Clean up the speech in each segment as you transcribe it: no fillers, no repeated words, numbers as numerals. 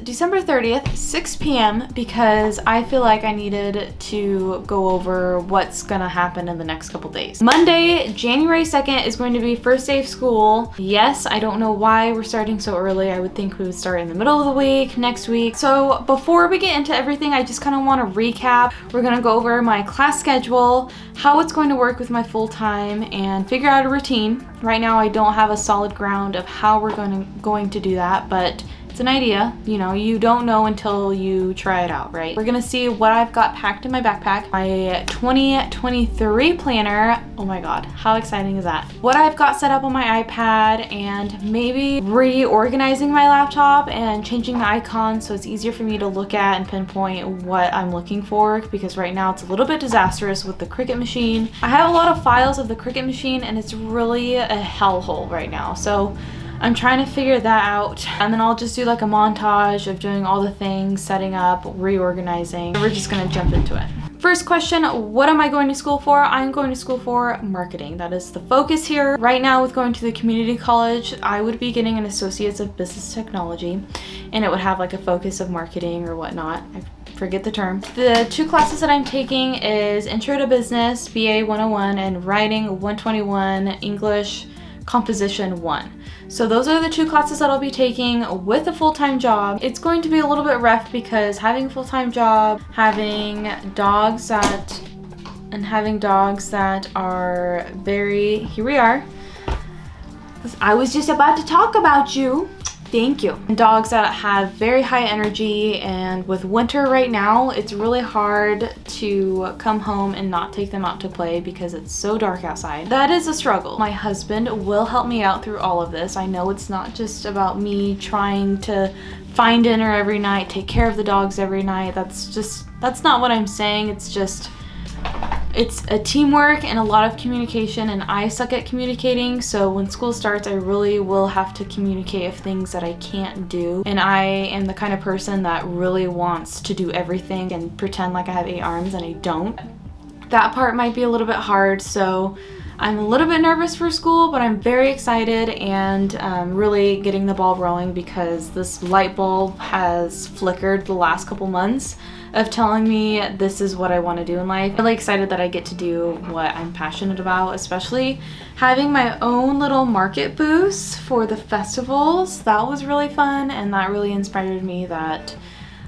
December 30th, 6 p.m. because I feel like I needed to go over what's gonna happen in the next couple days. Monday, January 2nd is going to be first day of school. Yes, I don't know why we're starting so early. I would think we would start in the middle of the week, next week. So before we get into everything, I just kind of want to recap. We're gonna go over my class schedule, how it's going to work with my full-time, and figure out a routine. Right now I don't have a solid ground of how we're going to do that, but it's an idea. You know, you don't know until you try it out, right? We're gonna see what I've got packed in my backpack. My 2023 planner, oh my god, how exciting is that? What I've got set up on my iPad, and maybe reorganizing my laptop and changing the icon so it's easier for me to look at and pinpoint what I'm looking for, because right now it's a little bit disastrous with the Cricut machine. I have a lot of files of the Cricut machine and it's really a hellhole right now. So I'm trying to figure that out, and then I'll just do like a montage of doing all the things, setting up, reorganizing. We're just gonna jump into it. First question, what am I going to school for? I'm going to school for marketing. That is the focus here. Right now with going to the community college, I would be getting an Associates of Business Technology, and it would have like a focus of marketing or whatnot. I forget the term. The two classes that I'm taking is Intro to Business, BA 101, and Writing 121, English Composition 1. So those are the two classes that I'll be taking with a full-time job. It's going to be a little bit rough because having a full-time job, having dogs that are very, here we are. I was just about to talk about you. Thank you. Dogs that have very high energy, and with winter right now, it's really hard to come home and not take them out to play because it's so dark outside. That is a struggle. My husband will help me out through all of this. I know it's not just about me trying to find dinner every night, take care of the dogs every night. That's not what I'm saying. It's a teamwork and a lot of communication, and I suck at communicating, so when school starts I really will have to communicate of things that I can't do, and I am the kind of person that really wants to do everything and pretend like I have 8 arms and I don't. That part might be a little bit hard, so I'm a little bit nervous for school, but I'm very excited and really getting the ball rolling because this light bulb has flickered the last couple months of telling me this is what I want to do in life. I'm really excited that I get to do what I'm passionate about, especially having my own little market booths for the festivals. That was really fun, and that really inspired me that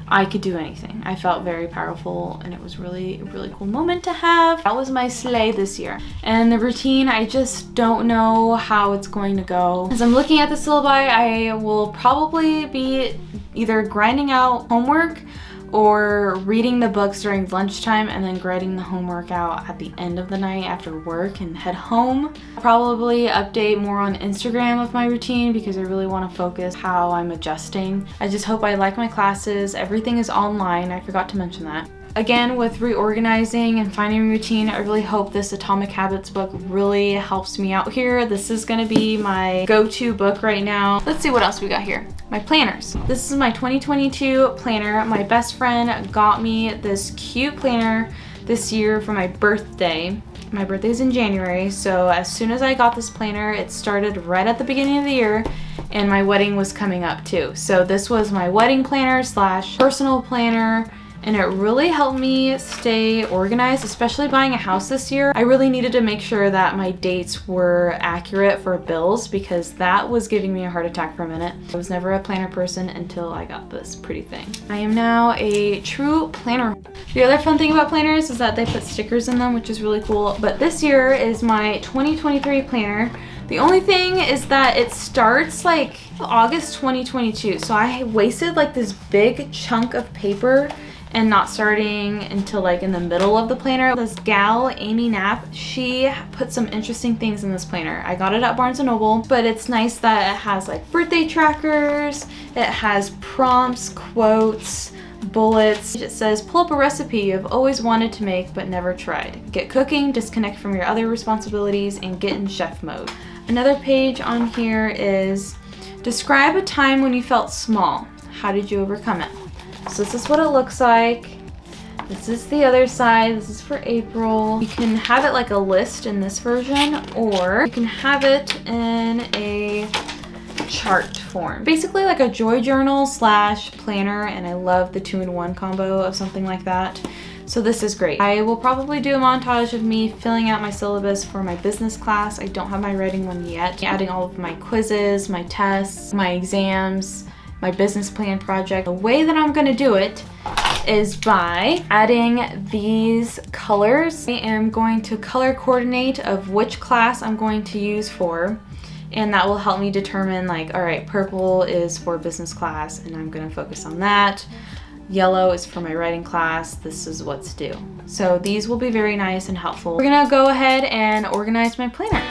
I could do anything. I felt very powerful, and it was really a really cool moment to have. That was my sleigh this year. And the routine, I just don't know how it's going to go. As I'm looking at the syllabi, I will probably be either grinding out homework or reading the books during lunchtime and then grading the homework out at the end of the night after work and head home. I'll probably update more on Instagram of my routine because I really want to focus how I'm adjusting. I just hope I like my classes. Everything is online. I forgot to mention that. Again, with reorganizing and finding a routine, I really hope this Atomic Habits book really helps me out here. This is gonna be my go-to book right now. Let's see what else we got here. My planners. This is my 2022 planner. My best friend got me this cute planner this year for my birthday. My birthday's in January, so as soon as I got this planner, it started right at the beginning of the year, and my wedding was coming up too. So this was my wedding planner / personal planner, and it really helped me stay organized, especially buying a house this year. I really needed to make sure that my dates were accurate for bills because that was giving me a heart attack for a minute. I was never a planner person until I got this pretty thing. I am now a true planner. The other fun thing about planners is that they put stickers in them, which is really cool. But this year is my 2023 planner. The only thing is that it starts like August 2022. So I wasted like this big chunk of paper and not starting until like in the middle of the planner. This gal, Amy Knapp, she put some interesting things in this planner. I got it at Barnes & Noble, but it's nice that it has like birthday trackers, it has prompts, quotes, bullets. It says, pull up a recipe you've always wanted to make but never tried. Get cooking, disconnect from your other responsibilities, and get in chef mode. Another page on here is, describe a time when you felt small. How did you overcome it? So this is what it looks like. This is the other side. This is for April. You can have it like a list in this version, or you can have it in a chart form. Basically like a joy journal slash planner, and I love the 2-in-1 combo of something like that. So this is great. I will probably do a montage of me filling out my syllabus for my business class. I don't have my writing one yet. Adding all of my quizzes, my tests, my exams, my business plan project. The way that I'm gonna do it is by adding these colors. I am going to color coordinate of which class I'm going to use for, and that will help me determine like, all right, purple is for business class and I'm gonna focus on that. Yellow is for my writing class. This is what to do. So these will be very nice and helpful. We're gonna go ahead and organize my planner.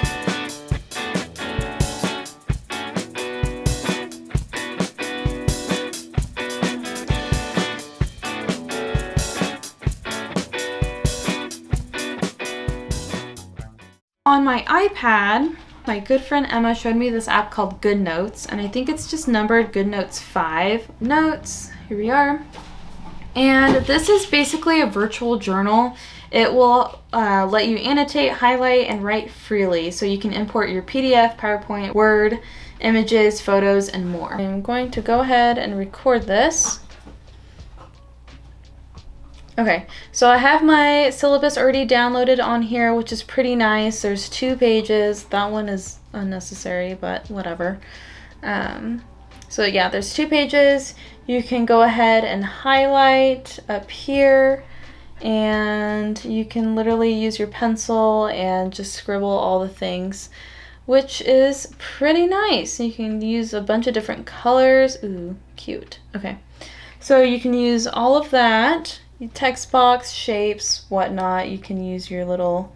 On my iPad, my good friend Emma showed me this app called Good Notes, and I think it's just numbered Good Notes 5. Notes, here we are. And this is basically a virtual journal. It will let you annotate, highlight, and write freely, so you can import your PDF, PowerPoint, Word, images, photos, and more. I'm going to go ahead and record this. Okay, so I have my syllabus already downloaded on here, which is pretty nice. There's 2 pages. That one is unnecessary, but whatever. So yeah, there's 2 pages. You can go ahead and highlight up here, and you can literally use your pencil and just scribble all the things, which is pretty nice. You can use a bunch of different colors. Ooh, cute. Okay, so you can use all of that. Text box, shapes, whatnot. You can use your little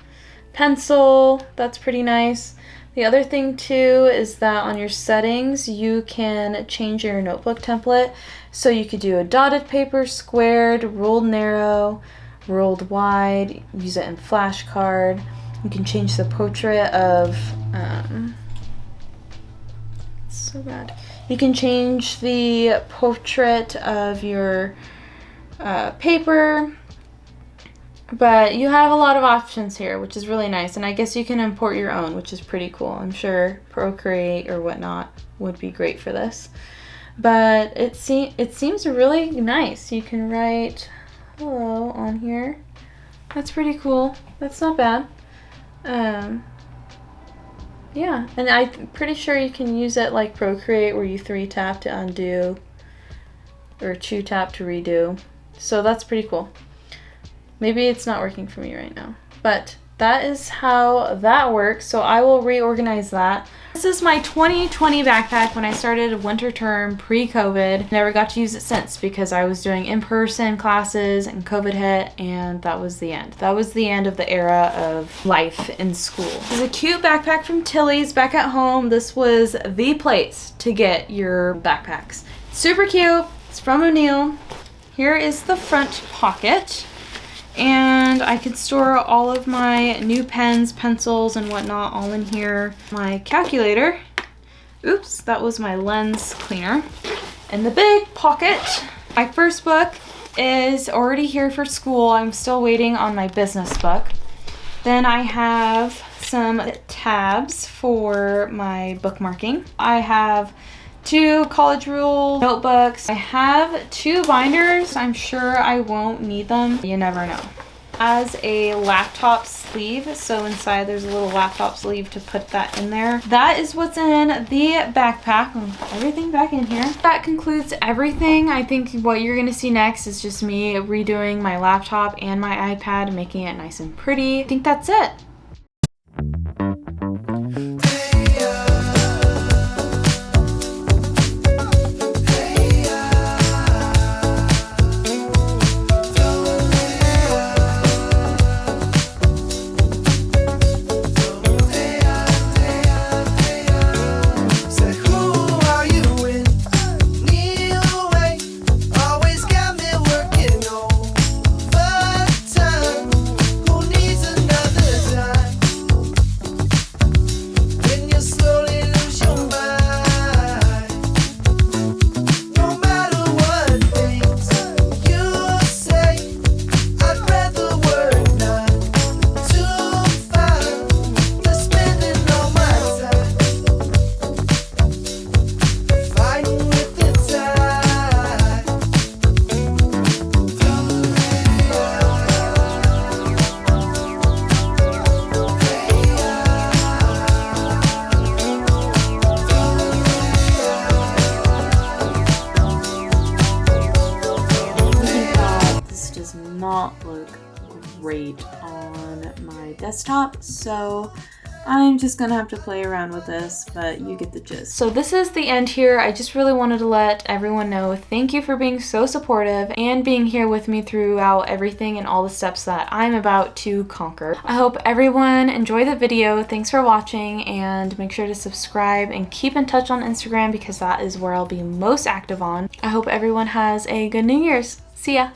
pencil. That's pretty nice. The other thing too is that on your settings you can change your notebook template. So you could do a dotted paper, squared, ruled narrow, ruled wide, use it in flashcard. You can change the portrait of so bad. You can change the portrait of your paper, but you have a lot of options here, which is really nice. And I guess you can import your own, which is pretty cool. I'm sure Procreate or whatnot would be great for this, but it seems really nice. You can write hello on here. That's pretty cool. That's not bad. Yeah, and I'm pretty sure you can use it like Procreate, where you 3-tap to undo or 2-tap to redo. So that's pretty cool. Maybe it's not working for me right now, but that is how that works. So I will reorganize that. This is my 2020 backpack when I started winter term pre-COVID. Never got to use it since because I was doing in-person classes and COVID hit, and that was the end. That was the end of the era of life in school. This is a cute backpack from Tilly's back at home. This was the place to get your backpacks. Super cute. It's from O'Neill. Here is the front pocket, and I could store all of my new pens, pencils, and whatnot all in here. My calculator. Oops, that was my lens cleaner. In the big pocket, my first book is already here for school. I'm still waiting on my business book. Then I have some tabs for my bookmarking. I have 2 college rule notebooks. I have 2 binders. I'm sure I won't need them. You never know. As a laptop sleeve, so inside there's a little laptop sleeve to put that in there. That is what's in the backpack. I'll put everything back in here. That concludes everything. I think what you're gonna see next is just me redoing my laptop and my iPad, making it nice and pretty. I think that's it. desktop, so I'm just gonna have to play around with this, but you get the gist. So this is the end here. I just really wanted to let everyone know thank you for being so supportive and being here with me throughout everything and all the steps that I'm about to conquer. I hope everyone enjoyed the video. Thanks for watching, and make sure to subscribe and keep in touch on Instagram because that is where I'll be most active on. I hope everyone has a good New Year's. See ya!